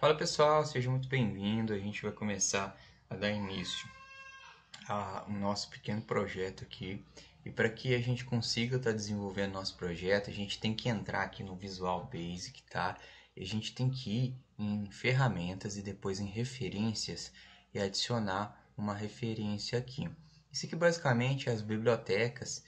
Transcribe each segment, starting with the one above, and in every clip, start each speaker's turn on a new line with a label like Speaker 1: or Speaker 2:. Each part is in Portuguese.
Speaker 1: Fala pessoal, seja muito bem-vindo. A gente vai começar a dar início ao nosso pequeno projeto aqui. E para que a gente consiga estar desenvolvendo nosso projeto, a gente tem que entrar aqui no Visual Basic, tá? E a gente tem que ir em ferramentas e depois em referências e adicionar uma referência aqui. Isso aqui basicamente é as bibliotecas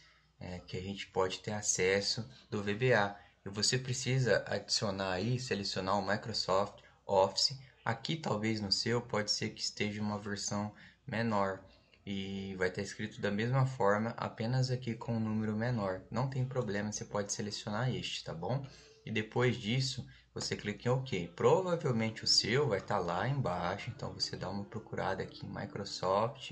Speaker 1: que a gente pode ter acesso do VBA. E você precisa adicionar aí, selecionar o Microsoft Office. Aqui talvez no seu pode ser que esteja uma versão menor e vai estar escrito da mesma forma, apenas aqui com um número menor. Não tem problema, você pode selecionar este, tá bom? E depois disso, você clica em OK. Provavelmente o seu vai estar lá embaixo, então você dá uma procurada aqui em Microsoft,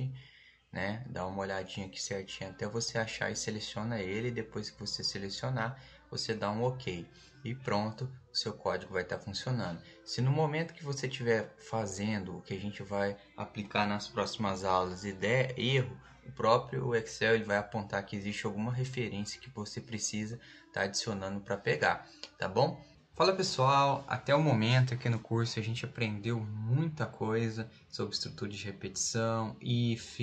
Speaker 1: né? Dá uma olhadinha aqui certinho até você achar e seleciona ele. Depois que você selecionar, você dá um OK e pronto, o seu código vai estar funcionando. Se no momento que você estiver fazendo o que a gente vai aplicar nas próximas aulas e der erro, o próprio Excel ele vai apontar que existe alguma referência que você precisa estar adicionando para pegar, tá bom? Fala pessoal, até o momento aqui no curso a gente aprendeu muita coisa sobre estrutura de repetição, if,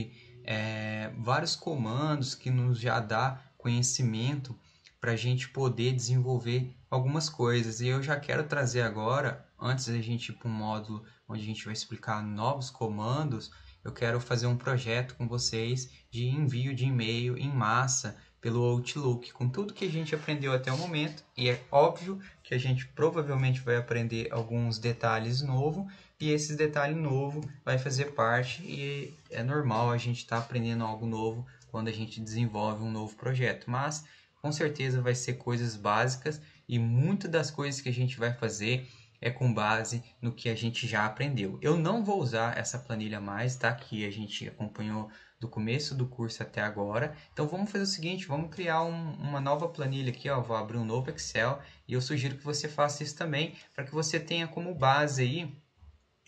Speaker 1: vários comandos que nos já dá conhecimento para a gente poder desenvolver algumas coisas. E eu já quero trazer agora, antes da gente ir para um módulo onde a gente vai explicar novos comandos, eu quero fazer um projeto com vocês de envio de e-mail em massa pelo Outlook, com tudo que a gente aprendeu até o momento. E é óbvio que a gente provavelmente vai aprender alguns detalhes novos, e esses detalhes novos vai fazer parte, e é normal a gente estar aprendendo algo novo quando a gente desenvolve um novo projeto, mas com certeza vai ser coisas básicas e muitas das coisas que a gente vai fazer é com base no que a gente já aprendeu. Eu não vou usar essa planilha mais, tá? Que a gente acompanhou do começo do curso até agora. Então vamos fazer o seguinte, vamos criar uma nova planilha aqui, ó. Vou abrir um novo Excel e eu sugiro que você faça isso também, para que você tenha como base aí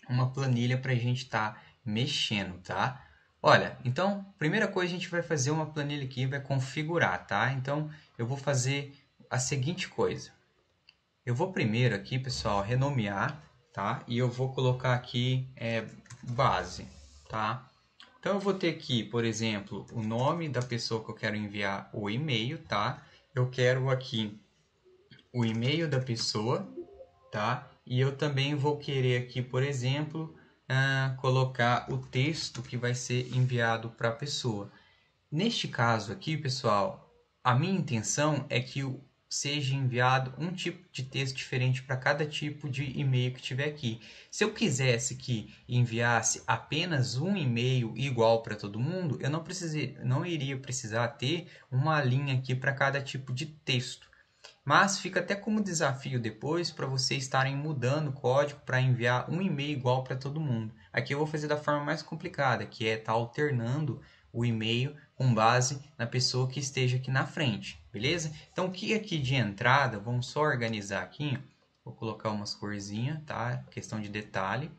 Speaker 1: uma planilha para a gente estar mexendo, tá? Olha, então, primeira coisa a gente vai fazer uma planilha aqui, vai configurar, tá? Então, eu vou fazer a seguinte coisa. Eu vou primeiro aqui, pessoal, renomear, tá? E eu vou colocar aqui base, tá? Então, eu vou ter aqui, por exemplo, o nome da pessoa que eu quero enviar o e-mail, tá? Eu quero aqui o e-mail da pessoa, tá? E eu também vou querer aqui, por exemplo, colocar o texto que vai ser enviado para a pessoa. Neste caso aqui, pessoal, a minha intenção é que seja enviado um tipo de texto diferente para cada tipo de e-mail que tiver aqui. Se eu quisesse que enviasse apenas um e-mail igual para todo mundo, eu não iria precisar ter uma linha aqui para cada tipo de texto. Mas fica até como desafio depois para vocês estarem mudando o código para enviar um e-mail igual para todo mundo. Aqui eu vou fazer da forma mais complicada, que é estar alternando o e-mail com base na pessoa que esteja aqui na frente, beleza? Então, o que aqui de entrada, vamos só organizar aqui. Vou colocar umas corzinhas, tá? Questão de detalhe.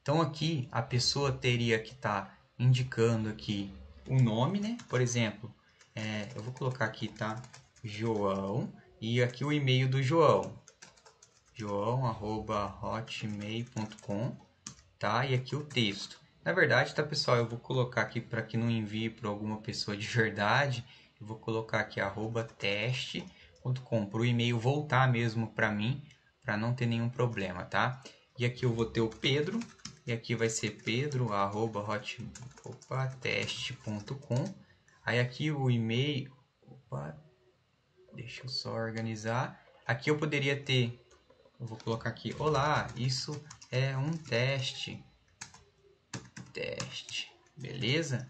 Speaker 1: Então, aqui a pessoa teria que estar indicando aqui o nome, né? Por exemplo, eu vou colocar aqui, tá? João, e aqui o e-mail do João, joão@hotmail.com, tá? E aqui o texto. Na verdade, tá, pessoal, eu vou colocar aqui para que não envie para alguma pessoa de verdade, eu vou colocar aqui @teste.com para o e-mail voltar mesmo para mim, para não ter nenhum problema, tá? E aqui eu vou ter o Pedro, e aqui vai ser pedro@teste.com. Aí aqui o e-mail, deixa eu só organizar. Aqui eu poderia ter, eu vou colocar aqui, olá, isso é um teste, beleza?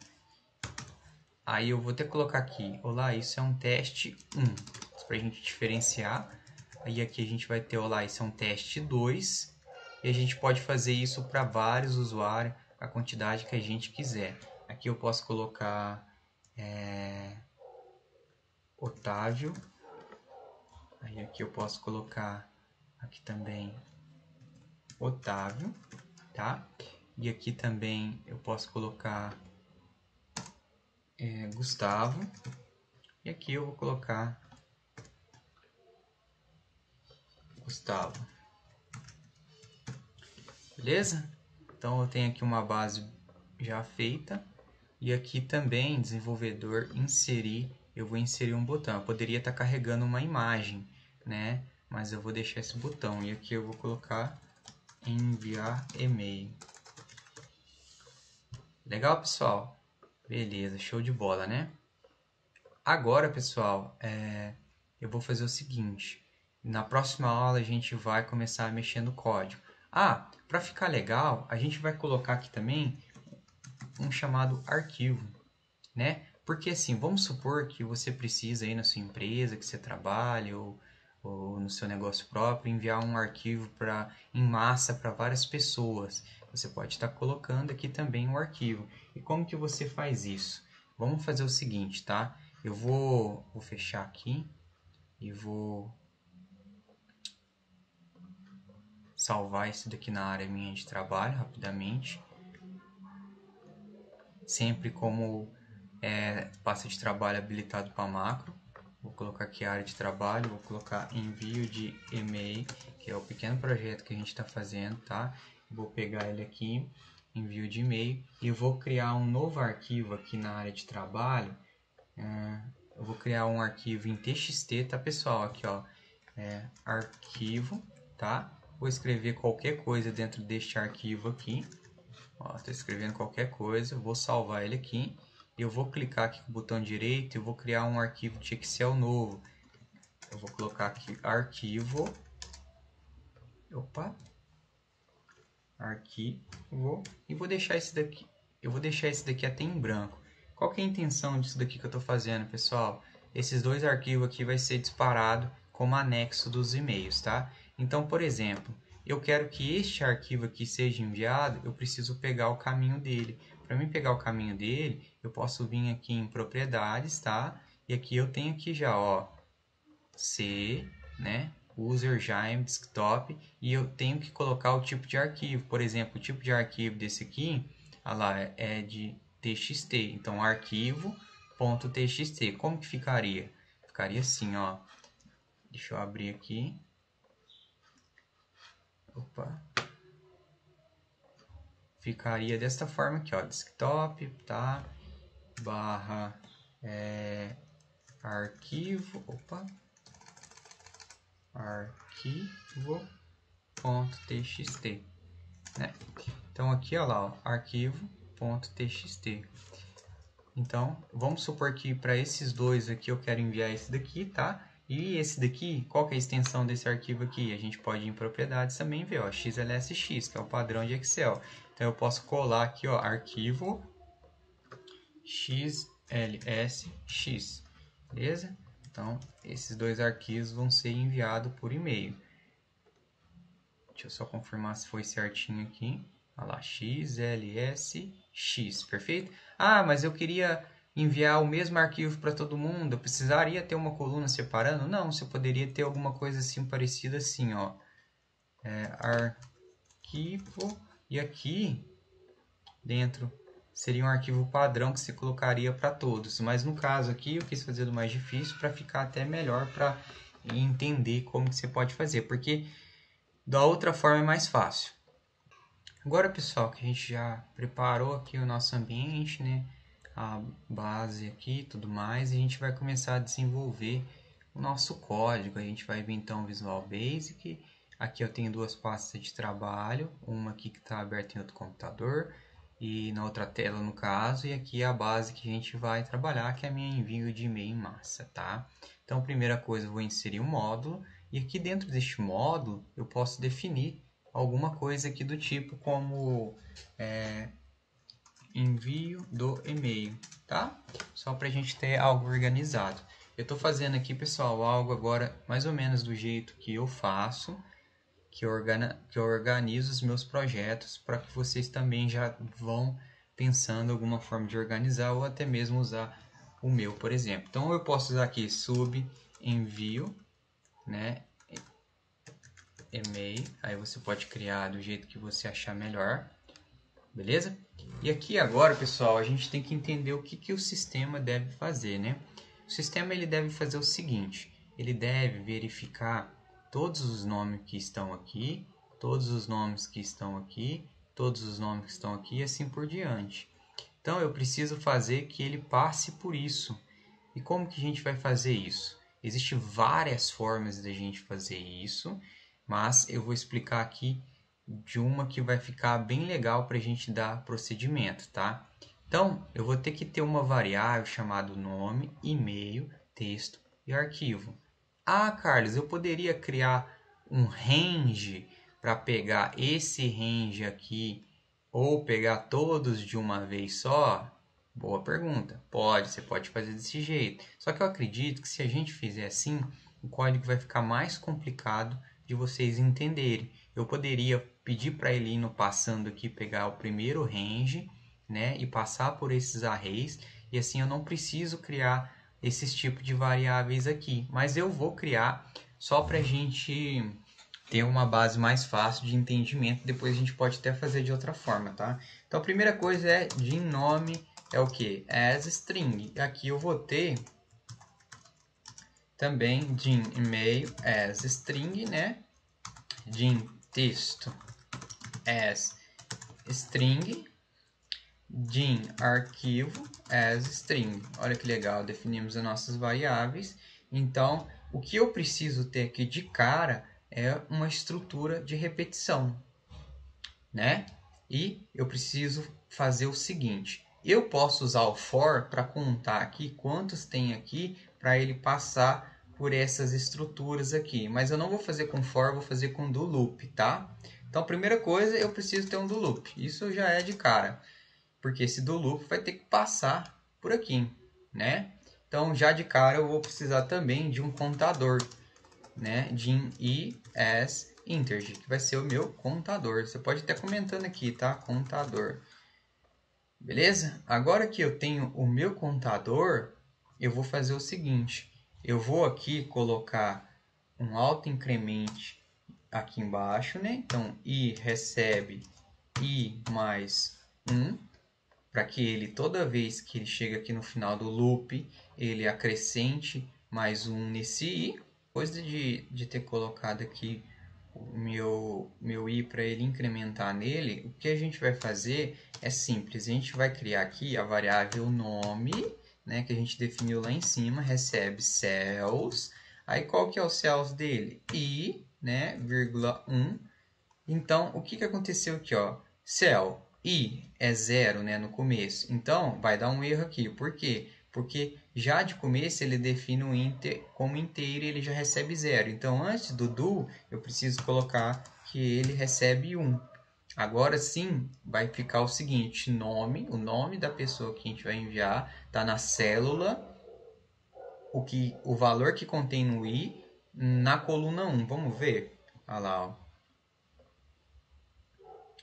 Speaker 1: Aí eu vou ter que colocar aqui, olá, isso é um teste 1, para a gente diferenciar. Aí aqui a gente vai ter, olá, isso é um teste 2, e a gente pode fazer isso para vários usuários, a quantidade que a gente quiser. Aqui eu posso colocar Otávio. Aí aqui eu posso colocar aqui também Otávio, tá? E aqui também eu posso colocar Gustavo. E aqui eu vou colocar Gustavo. beleza? Então eu tenho aqui uma base já feita e aqui também desenvolvedor inserir, eu vou inserir um botão. Eu poderia estar carregando uma imagem, né? Mas eu vou deixar esse botão e aqui eu vou colocar enviar e-mail. Legal, pessoal? Beleza, show de bola, né? Agora, pessoal, eu vou fazer o seguinte. Na próxima aula a gente vai começar a mexer no código. Ah, para ficar legal, a gente vai colocar aqui também um chamado arquivo, né? Porque assim, vamos supor que você precisa aí na sua empresa, que você trabalha ou no seu negócio próprio, enviar um arquivo em massa para várias pessoas. Você pode estar colocando aqui também um arquivo. E como que você faz isso? Vamos fazer o seguinte, tá? Eu vou fechar aqui e vou salvar isso daqui na área minha de trabalho rapidamente. Sempre como pasta de trabalho habilitado para macro. Vou colocar aqui a área de trabalho, vou colocar envio de e-mail, que é o pequeno projeto que a gente está fazendo, tá? Vou pegar ele aqui, envio de e-mail, e vou criar um novo arquivo aqui na área de trabalho. Eu vou criar um arquivo em TXT, tá, pessoal? Aqui, ó, arquivo, tá? Vou escrever qualquer coisa dentro deste arquivo aqui. Estou escrevendo qualquer coisa, vou salvar ele aqui. Eu vou clicar aqui com o botão direito e vou criar um arquivo de Excel novo. Eu vou colocar aqui arquivo. Arquivo. E vou deixar esse daqui. Eu vou deixar esse daqui até em branco. Qual que é a intenção disso daqui que eu estou fazendo, pessoal? Esses dois arquivos aqui vai ser disparado como anexo dos e-mails, tá? Então, por exemplo, eu quero que este arquivo aqui seja enviado, eu preciso pegar o caminho dele. Para mim pegar o caminho dele, eu posso vir aqui em propriedades, tá? E aqui eu tenho aqui já, ó, C, né? User já em desktop, e eu tenho que colocar o tipo de arquivo. Por exemplo, o tipo de arquivo desse aqui, lá, é de txt. Então, arquivo.txt. Como que ficaria? Ficaria assim, ó. Deixa eu abrir aqui. Ficaria desta forma aqui, ó. Desktop, tá? Barra arquivo. Arquivo.txt, né? Então aqui, ó lá, ó, arquivo.txt. Então, vamos supor que para esses dois aqui eu quero enviar esse daqui, tá? E esse daqui, qual que é a extensão desse arquivo aqui? A gente pode ir em propriedades também ver, ó, XLSX, que é o padrão de Excel. Então eu posso colar aqui, ó, arquivo XLSX, beleza? Então, esses dois arquivos vão ser enviados por e-mail. Deixa eu só confirmar se foi certinho aqui. Olha lá, XLSX, perfeito? Ah, mas eu queria enviar o mesmo arquivo para todo mundo. Eu precisaria ter uma coluna separando? Não, você poderia ter alguma coisa assim parecida assim, ó. Arquivo, e aqui dentro seria um arquivo padrão que você colocaria para todos. Mas no caso aqui eu quis fazer do mais difícil para ficar até melhor para entender como que você pode fazer, porque da outra forma é mais fácil. Agora, pessoal, que a gente já preparou aqui o nosso ambiente, né? A base aqui e tudo mais, e a gente vai começar a desenvolver o nosso código. A gente vai vir então o Visual Basic. Aqui eu tenho duas pastas de trabalho, uma aqui que está aberta em outro computador e na outra tela no caso, e aqui a base que a gente vai trabalhar, que é a minha envio de e-mail em massa, tá? Então, primeira coisa, eu vou inserir um módulo, e aqui dentro deste módulo eu posso definir alguma coisa aqui do tipo como envio do e-mail, tá? Só para a gente ter algo organizado. Eu estou fazendo aqui, pessoal, algo agora mais ou menos do jeito que eu faço, que eu organizo os meus projetos, para que vocês também já vão pensando alguma forma de organizar ou até mesmo usar o meu, por exemplo. Então eu posso usar aqui sub envio, né? E-mail, aí você pode criar do jeito que você achar melhor, beleza? E aqui agora, pessoal, a gente tem que entender o que o sistema deve fazer, né? O sistema ele deve fazer o seguinte, ele deve verificar todos os nomes que estão aqui, todos os nomes que estão aqui, todos os nomes que estão aqui e assim por diante. Então, eu preciso fazer que ele passe por isso. E como que a gente vai fazer isso? Existem várias formas de a gente fazer isso, mas eu vou explicar aqui de uma que vai ficar bem legal para a gente dar procedimento, tá? Então, eu vou ter que ter uma variável chamada nome, e-mail, texto e arquivo. Ah, Carlos, eu poderia criar um range para pegar esse range aqui ou pegar todos de uma vez só? Boa pergunta. Pode, você pode fazer desse jeito. Só que eu acredito que se a gente fizer assim, o código vai ficar mais complicado de vocês entenderem. Eu poderia pedir para ele ir no passando aqui, pegar o primeiro range, né, e passar por esses arrays, e assim eu não preciso criar esses tipos de variáveis aqui. Mas eu vou criar só para a gente ter uma base mais fácil de entendimento. Depois a gente pode até fazer de outra forma, tá? Então a primeira coisa é de nome é o que? As string. Aqui eu vou ter também de e-mail as string, né? De texto as string, de arquivo as string. Olha que legal, definimos as nossas variáveis. Então, o que eu preciso ter aqui de cara é uma estrutura de repetição, né? E eu preciso fazer o seguinte: eu posso usar o for para contar aqui quantos tem aqui para ele passar por essas estruturas aqui, mas eu não vou fazer com for, vou fazer com do loop, tá? Então, a primeira coisa, eu preciso ter um do loop. Isso já é de cara, porque esse do loop vai ter que passar por aqui, né? Então, já de cara, eu vou precisar também de um contador, né? De i as integer, que vai ser o meu contador. Você pode até comentando aqui, tá? Contador. Beleza? Agora que eu tenho o meu contador, eu vou fazer o seguinte. Eu vou aqui colocar um autoincremente aqui embaixo, né? Então, i recebe i mais 1, para que ele, toda vez que ele chega aqui no final do loop, ele acrescente mais 1 nesse i. Depois de ter colocado aqui o meu i para ele incrementar nele, o que a gente vai fazer é simples. A gente vai criar aqui a variável nome, né, que a gente definiu lá em cima, recebe cells. Aí qual que é o cells dele? I, né, vírgula 1. Então, o que aconteceu aqui, ó? Cell i é 0, né, no começo. Então, vai dar um erro aqui. Por quê? Porque já de começo ele define o int como inteiro e ele já recebe 0. Então, antes do do, eu preciso colocar que ele recebe 1. Agora sim, vai ficar o seguinte, nome, o nome da pessoa que a gente vai enviar, está na célula, o valor que contém no i, na coluna 1. Vamos ver? Olha lá, ó.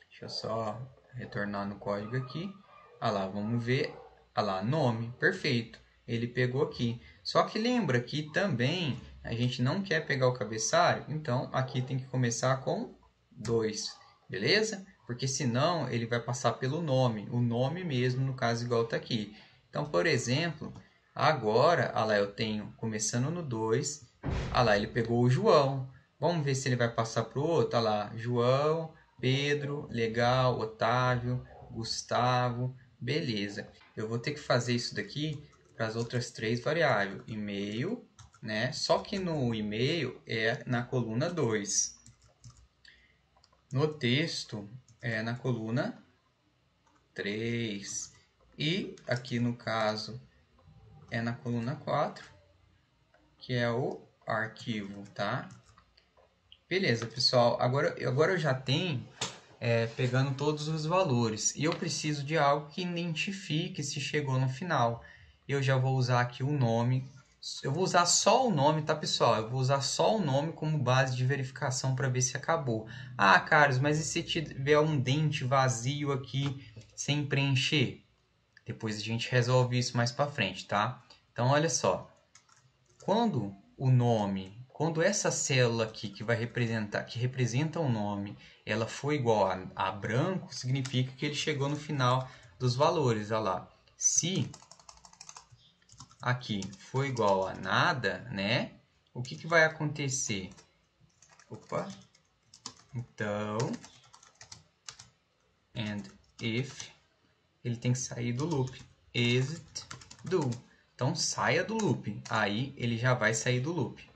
Speaker 1: Deixa eu só retornar no código aqui. Ah lá, vamos ver. Ah lá, nome, perfeito. Ele pegou aqui. Só que lembra que também a gente não quer pegar o cabeçalho, então aqui tem que começar com 2, beleza? Porque senão ele vai passar pelo nome, o nome mesmo, no caso igual está aqui. Então, por exemplo, agora, ah lá, eu tenho começando no 2, ah lá, ele pegou o João. Vamos ver se ele vai passar para o outro, ah lá, João, Pedro, legal, Otávio, Gustavo, beleza. Eu vou ter que fazer isso daqui para as outras 3 variáveis. E-mail, né? Só que no e-mail é na coluna 2. No texto é na coluna 3. E aqui no caso é na coluna 4, que é o arquivo, tá? Beleza, pessoal. Agora eu já tenho pegando todos os valores. E eu preciso de algo que identifique se chegou no final. Eu já vou usar aqui o nome. Eu vou usar só o nome, tá, pessoal? Eu vou usar só o nome como base de verificação para ver se acabou. Ah, Carlos, mas e se tiver um dente vazio aqui sem preencher? Depois a gente resolve isso mais para frente, tá? Então, olha só. Quando essa célula aqui que vai representar, que representa o nome, ela for igual a branco, significa que ele chegou no final dos valores. Olha lá. Se aqui for igual a nada, né? O que vai acontecer? Opa! Então, and if, ele tem que sair do loop. Exit do. Então, saia do loop. Aí, ele já vai sair do loop.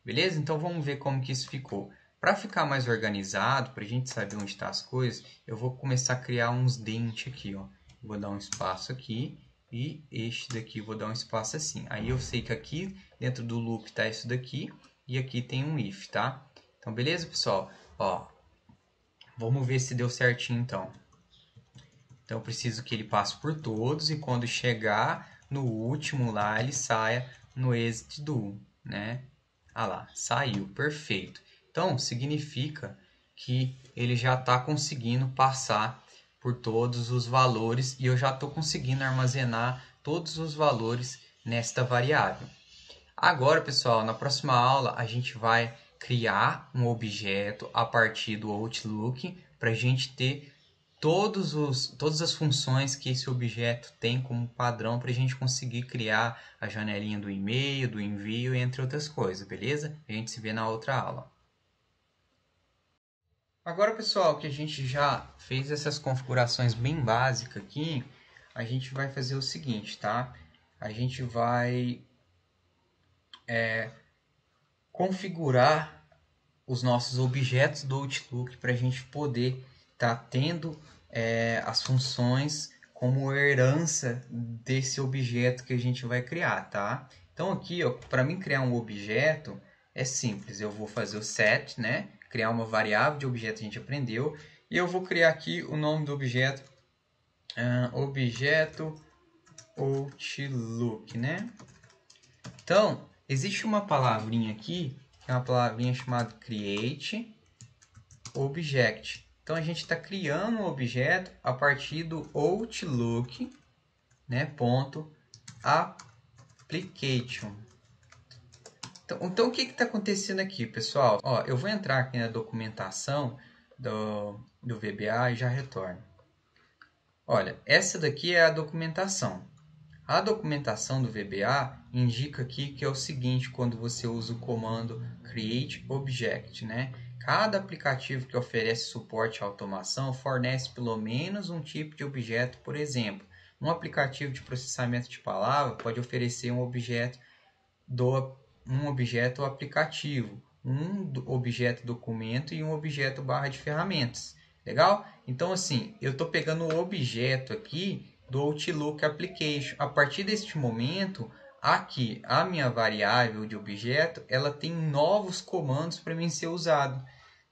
Speaker 1: Beleza? Então, vamos ver como que isso ficou. Para ficar mais organizado, para a gente saber onde estão as coisas, eu vou começar a criar uns dentes aqui, ó. Vou dar um espaço aqui e este daqui vou dar um espaço assim. Aí eu sei que aqui dentro do loop está isso daqui e aqui tem um if, tá? Então, beleza, pessoal? Ó, vamos ver se deu certinho, então. Então, eu preciso que ele passe por todos e quando chegar no último lá, ele saia no exit do, né? Ah lá, saiu, perfeito. Então, significa que ele já está conseguindo passar por todos os valores e eu já estou conseguindo armazenar todos os valores nesta variável. Agora, pessoal, na próxima aula a gente vai criar um objeto a partir do Outlook para a gente ter todas as funções que esse objeto tem como padrão para a gente conseguir criar a janelinha do e-mail, do envio, entre outras coisas, beleza? A gente se vê na outra aula. Agora, pessoal, que a gente já fez essas configurações bem básicas aqui, a gente vai fazer o seguinte, tá? A gente vai configurar os nossos objetos do Outlook para a gente poder estar tendo as funções como herança desse objeto que a gente vai criar, tá? Então aqui, para mim criar um objeto é simples, eu vou fazer o set, né? Criar uma variável de objeto, a gente aprendeu, e eu vou criar aqui o nome do objeto, objeto Outlook, né? Então, existe uma palavrinha aqui, que é uma palavrinha chamada create object. Então, a gente está criando um objeto a partir do Outlook, né, ponto application. Então o que está acontecendo aqui, pessoal? Ó, eu vou entrar aqui na documentação do VBA e já retorno. Olha, essa daqui é a documentação. A documentação do VBA indica aqui que é o seguinte, quando você usa o comando create object, né? Cada aplicativo que oferece suporte à automação fornece pelo menos um tipo de objeto, por exemplo. Um aplicativo de processamento de palavra pode oferecer um objeto aplicativo, um objeto documento e um objeto barra de ferramentas. Legal? Então, assim, eu estou pegando o objeto aqui do Outlook Application. A partir deste momento, aqui, a minha variável de objeto, ela tem novos comandos para mim ser usado.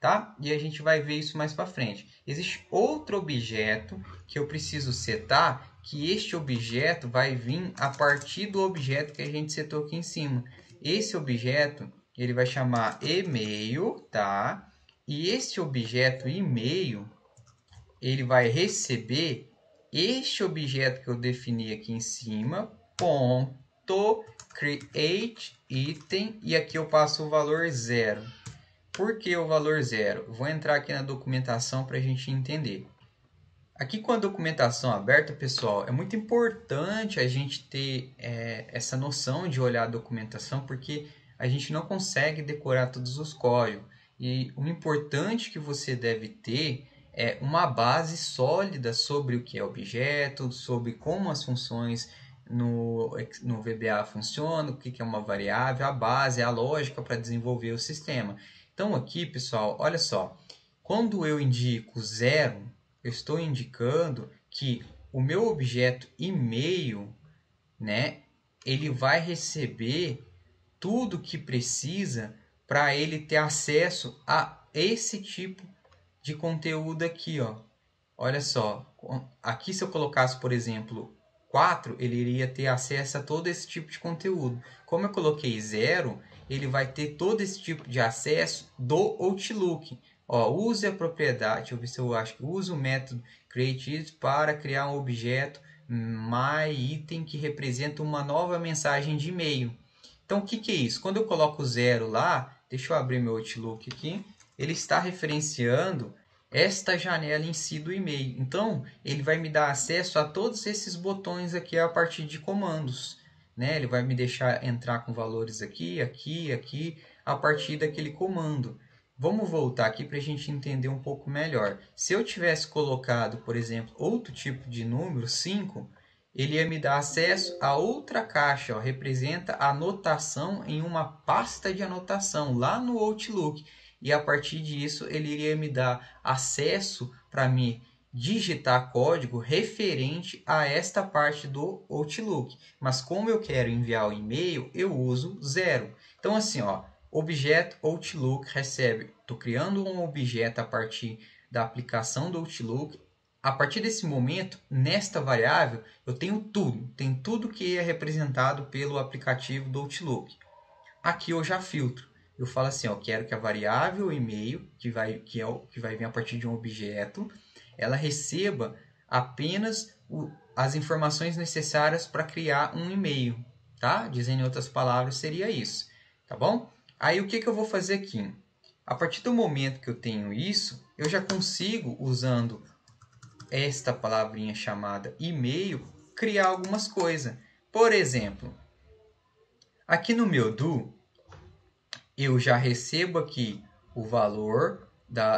Speaker 1: Tá? E a gente vai ver isso mais para frente. Existe outro objeto que eu preciso setar, que este objeto vai vir a partir do objeto que a gente setou aqui em cima. Esse objeto, ele vai chamar e-mail, tá? E esse objeto e-mail, ele vai receber este objeto que eu defini aqui em cima, ponto create item, e aqui eu passo o valor 0. Por que o valor 0? Vou entrar aqui na documentação para a gente entender. Aqui com a documentação aberta, pessoal, é muito importante a gente ter essa noção de olhar a documentação, porque a gente não consegue decorar todos os códigos. E o importante que você deve ter é uma base sólida sobre o que é objeto, sobre como as funções no VBA funcionam, o que é uma variável, a base, a lógica para desenvolver o sistema. Então aqui, pessoal, olha só, quando eu indico 0, eu estou indicando que o meu objeto e-mail, né, ele vai receber tudo que precisa para ele ter acesso a esse tipo de conteúdo aqui, ó. Olha só, aqui se eu colocasse, por exemplo, 4, ele iria ter acesso a todo esse tipo de conteúdo. Como eu coloquei 0, ele vai ter todo esse tipo de acesso do Outlook. Ó, use a propriedade, deixa eu ver se eu acho que use o método create para criar um objeto myItem que representa uma nova mensagem de e-mail. Então, o que é isso? Quando eu coloco 0 lá, deixa eu abrir meu Outlook aqui, ele está referenciando esta janela em si do e-mail. Então, ele vai me dar acesso a todos esses botões aqui a partir de comandos, né? Ele vai me deixar entrar com valores aqui, aqui, aqui, a partir daquele comando. Vamos voltar aqui para a gente entender um pouco melhor. Se eu tivesse colocado, por exemplo, outro tipo de número, 5, ele ia me dar acesso a outra caixa, ó, representa a anotação em uma pasta de anotação lá no Outlook. E a partir disso, ele iria me dar acesso para me digitar código referente a esta parte do Outlook. Mas como eu quero enviar o e-mail, eu uso 0. Então assim, ó, objeto Outlook recebe. Estou criando um objeto a partir da aplicação do Outlook. A partir desse momento, nesta variável, eu tenho tudo. Tem tudo que é representado pelo aplicativo do Outlook. Aqui eu já filtro. Eu falo assim, ó, quero que a variável e-mail, que vai vir a partir de um objeto, ela receba apenas as informações necessárias para criar um e-mail. Tá? Dizendo em outras palavras, seria isso. Tá bom? Aí o que eu vou fazer aqui? A partir do momento que eu tenho isso, eu já consigo, usando esta palavrinha chamada e-mail, criar algumas coisas. Por exemplo, aqui no meu do, eu já recebo aqui o valor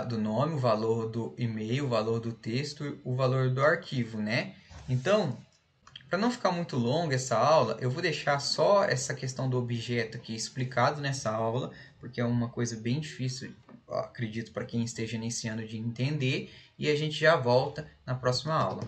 Speaker 1: do nome, o valor do e-mail, o valor do texto, o valor do arquivo, né? Então, para não ficar muito longa essa aula, eu vou deixar só essa questão do objeto aqui explicado nessa aula, porque é uma coisa bem difícil, acredito, para quem esteja iniciando de entender, e a gente já volta na próxima aula.